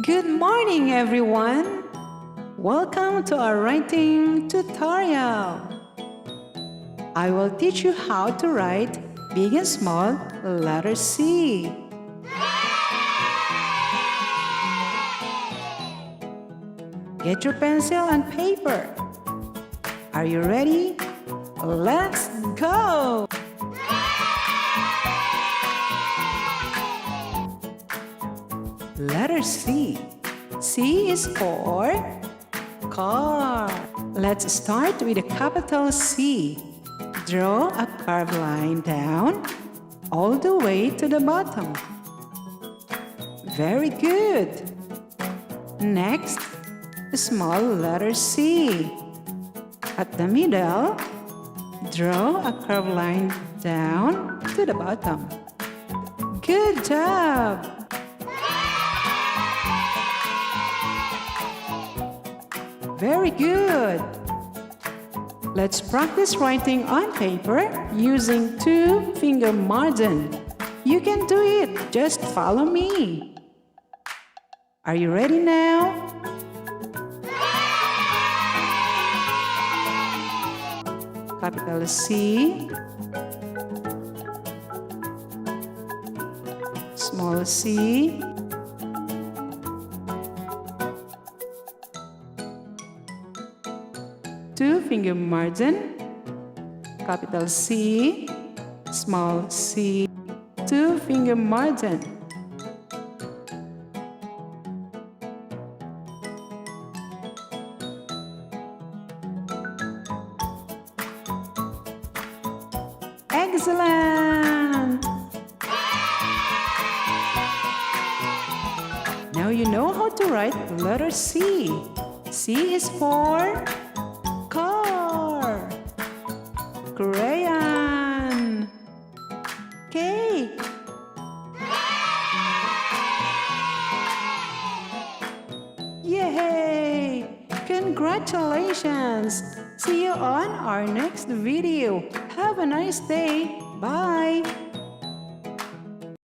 Good morning, everyone! Welcome to our writing tutorial. I will teach you how to write big and small letter C. Get your pencil and paper. Are you ready? Let's go! Letter C. C is for car. Let's start with a capital C. Draw a curved line down all the way to the bottom. Very good. Next, a small letter C. At the middle, draw a curved line down to the bottom. Good job! Very good! Let's practice writing on paper using two-finger margin. You can do it, just follow me. Are you ready now? Capital C, small c, two-finger margin, capital C, small c, two-finger margin. Excellent! Now you know how to write letter C. C is for car, crayon, cake. Yay! Congratulations! See you on our next video. Have a nice day. Bye!